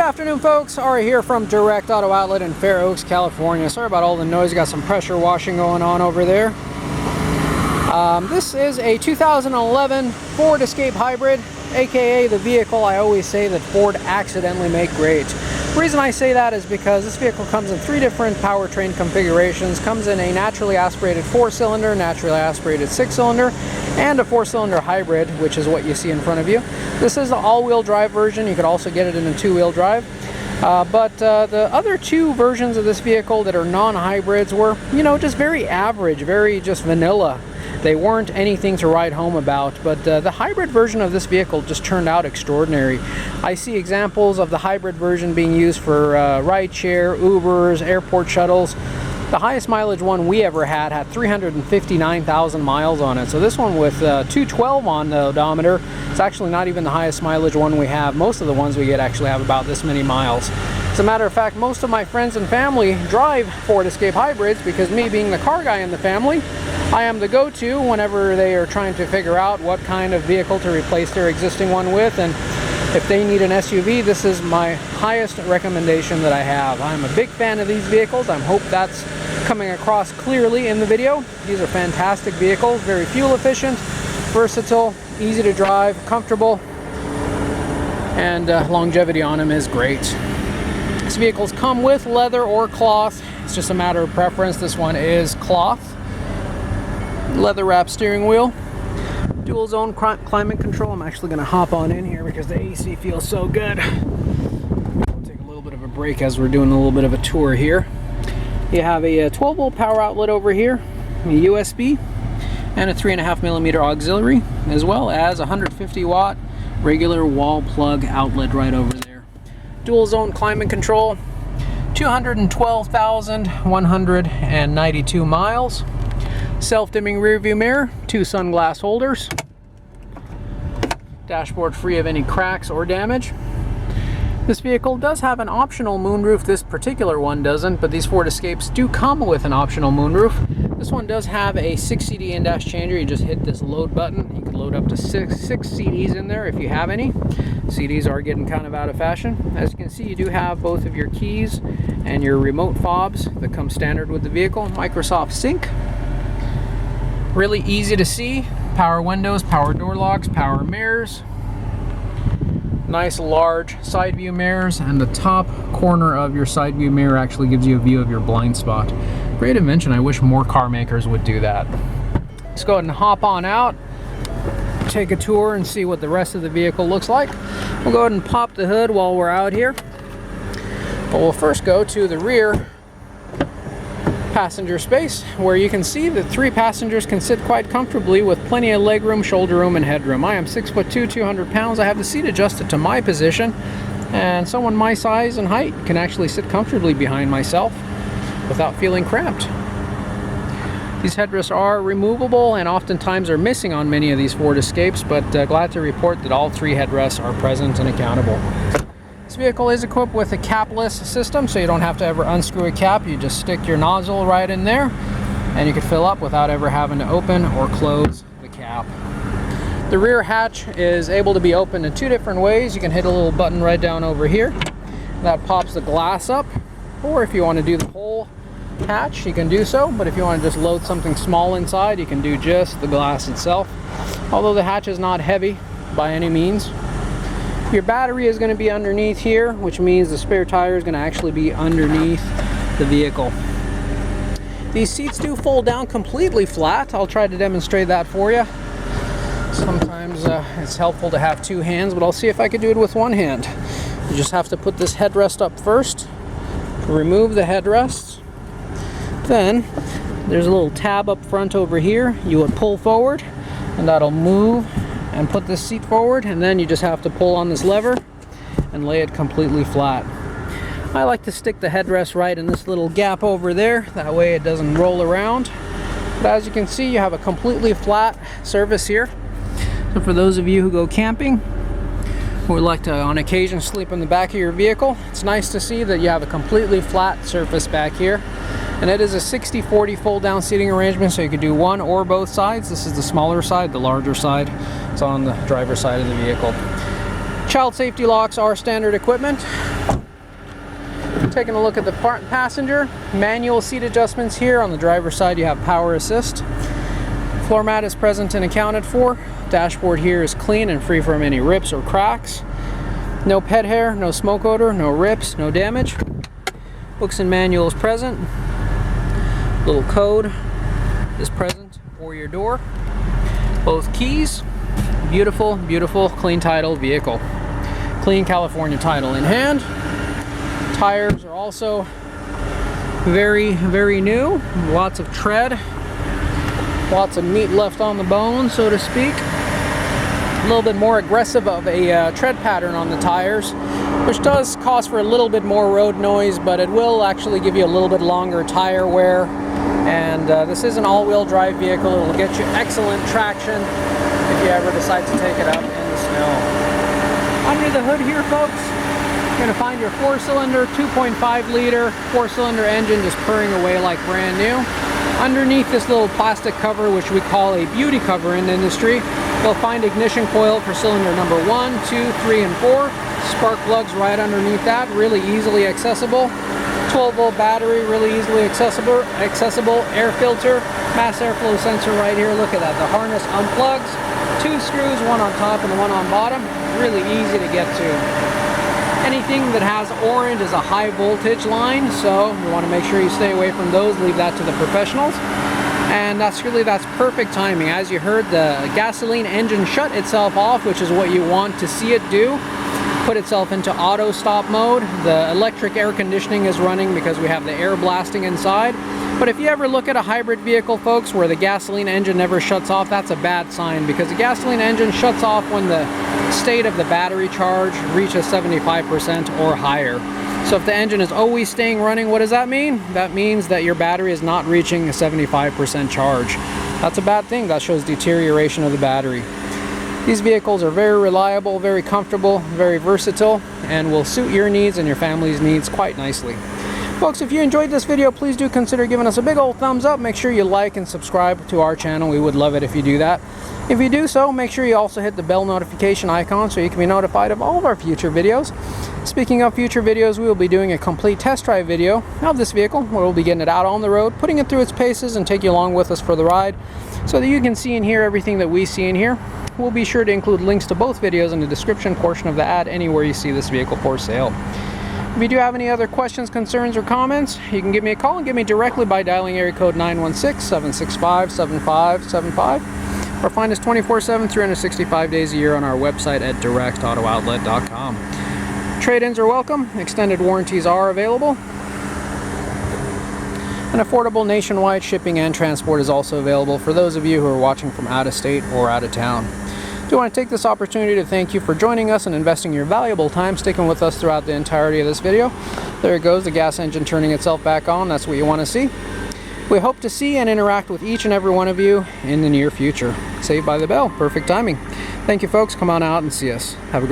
afternoon, folks. Ari here from Direct Auto Outlet in Fair Oaks, California. Sorry about all the noise. Got some pressure washing going on over there. This is a 2011 Ford Escape Hybrid, aka the vehicle I always say that Ford accidentally make great. The reason I say that is because this vehicle comes in 3 different powertrain configurations. Comes in a naturally aspirated 4-cylinder, naturally aspirated 6-cylinder, and a 4-cylinder hybrid, which is what you see in front of you. This is the all-wheel drive version. You could also get it in a 2-wheel drive. But the other 2 versions of this vehicle that are non-hybrids were, just very average, very just vanilla. They weren't anything to write home about, but the hybrid version of this vehicle just turned out extraordinary. I see examples of the hybrid version being used for rideshare, Ubers, airport shuttles. The highest mileage one we ever had 359,000 miles on it. So this one with 212 on the odometer, it's actually not even the highest mileage one we have. Most of the ones we get actually have about this many miles. As a matter of fact, most of my friends and family drive Ford Escape Hybrids because me being the car guy in the family, I am the go-to whenever they are trying to figure out what kind of vehicle to replace their existing one with. And if they need an SUV, this is my highest recommendation that I have. I'm a big fan of these vehicles. I hope that's coming across clearly in the video. These are fantastic vehicles, very fuel efficient, versatile, easy to drive, comfortable, and longevity on them is great. These vehicles come with leather or cloth. It's just a matter of preference. This one is cloth. Leather wrap steering wheel, dual zone climate control. I'm actually going to hop on in here because the AC feels so good. We'll take a little bit of a break as we're doing a little bit of a tour here. You have a 12-volt power outlet over here, a USB, and a 3.5mm auxiliary, as well as a 150-watt regular wall plug outlet right over there. Dual zone climate control, 212,192 miles. Self-dimming rear view mirror, 2 sunglass holders, dashboard free of any cracks or damage. This vehicle does have an optional moonroof. This particular one doesn't, but these Ford Escapes do come with an optional moonroof. This one does have a 6 CD in-dash changer. You just hit this load button. You can load up to six CDs in there if you have any. CDs are getting kind of out of fashion. As you can see, you do have both of your keys and your remote fobs that come standard with the vehicle. Microsoft Sync. Really easy to see. Power windows, power door locks, power mirrors. Nice large side view mirrors, and the top corner of your side view mirror actually gives you a view of your blind spot. Great invention. I wish more car makers would do that. Let's go ahead and hop on out, take a tour and see what the rest of the vehicle looks like. We'll go ahead and pop the hood while we're out here. But we'll first go to the rear passenger space, where you can see that 3 passengers can sit quite comfortably with plenty of leg room, shoulder room, and headroom. I am 6'2", 200 pounds. I have the seat adjusted to my position, and someone my size and height can actually sit comfortably behind myself without feeling cramped. These headrests are removable and oftentimes are missing on many of these Ford Escapes, but glad to report that all 3 headrests are present and accountable. This vehicle is equipped with a capless system, so you don't have to ever unscrew a cap. You just stick your nozzle right in there and you can fill up without ever having to open or close the cap. The rear hatch is able to be opened in 2 different ways. You can hit a little button right down over here that pops the glass up, or if you want to do the whole hatch you can do so, but if you want to just load something small inside you can do just the glass itself, although the hatch is not heavy by any means. Your battery is going to be underneath here, which means the spare tire is going to actually be underneath the vehicle. These seats do fold down completely flat. I'll try to demonstrate that for you. Sometimes it's helpful to have 2 hands, but I'll see if I can do it with 1 hand. You just have to put this headrest up first, remove the headrests. Then there's a little tab up front over here. You would pull forward and that'll move and put this seat forward, and then you just have to pull on this lever and lay it completely flat. I like to stick the headrest right in this little gap over there, that way it doesn't roll around. But as you can see, you have a completely flat surface here. So for those of you who go camping or would like to on occasion sleep in the back of your vehicle, it's nice to see that you have a completely flat surface back here. And it is a 60-40 fold down seating arrangement, so you could do one or both sides. This is the smaller side, the larger side is on the driver's side of the vehicle. Child safety locks are standard equipment. Taking a look at the front passenger, manual seat adjustments here. On the driver's side you have power assist. Floor mat is present and accounted for. Dashboard here is clean and free from any rips or cracks. No pet hair, no smoke odor, no rips, no damage. Books and manual is present. Little code is present for your door. Both keys. Beautiful, beautiful, clean title vehicle. Clean California title in hand. Tires are also very, very new. Lots of tread. Lots of meat left on the bone, so to speak. A little bit more aggressive of a tread pattern on the tires, which does cause for a little bit more road noise, but it will actually give you a little bit longer tire wear. And this is an all-wheel drive vehicle. It will get you excellent traction if you ever decide to take it out in the snow. Under the hood here, folks, you're going to find your 4-cylinder, 2.5 liter 4-cylinder engine just purring away like brand new. Underneath this little plastic cover, which we call a beauty cover in the industry, you'll find ignition coil for cylinder number 1, 2, 3, and 4. Spark plugs right underneath that, really easily accessible. 12-volt battery, really easily accessible. Air filter, mass airflow sensor right here. Look at that. The harness unplugs. 2 screws, one on top and one on bottom. Really easy to get to. Anything that has orange is a high voltage line, so you want to make sure you stay away from those. Leave that to the professionals. And that's perfect timing. As you heard, the gasoline engine shut itself off, which is what you want to see it do. Put itself into auto stop mode. The electric air conditioning is running because we have the air blasting inside. But if you ever look at a hybrid vehicle, folks, where the gasoline engine never shuts off, that's a bad sign, because the gasoline engine shuts off when the state of the battery charge reaches 75% or higher. So if the engine is always staying running, what does that mean? That means that your battery is not reaching a 75% charge. That's a bad thing. That shows deterioration of the battery. These vehicles are very reliable, very comfortable, very versatile, and will suit your needs and your family's needs quite nicely. Folks, if you enjoyed this video, please do consider giving us a big old thumbs up. Make sure you like and subscribe to our channel. We would love it if you do that. If you do so, make sure you also hit the bell notification icon so you can be notified of all of our future videos. Speaking of future videos, we will be doing a complete test drive video of this vehicle, where we'll be getting it out on the road, putting it through its paces, and take you along with us for the ride so that you can see and hear everything that we see and hear. We'll be sure to include links to both videos in the description portion of the ad anywhere you see this vehicle for sale. If you do have any other questions, concerns, or comments, you can give me a call and get me directly by dialing area code 916-765-7575, or find us 24/7, 365 days a year on our website at directauto-outlet.com. Trade-ins are welcome, extended warranties are available, and affordable nationwide shipping and transport is also available for those of you who are watching from out of state or out of town. I do want to take this opportunity to thank you for joining us and investing your valuable time sticking with us throughout the entirety of this video. There it goes, the gas engine turning itself back on. That's what you want to see. We hope to see and interact with each and every one of you in the near future. Saved by the bell. Perfect timing. Thank you, folks. Come on out and see us. Have a great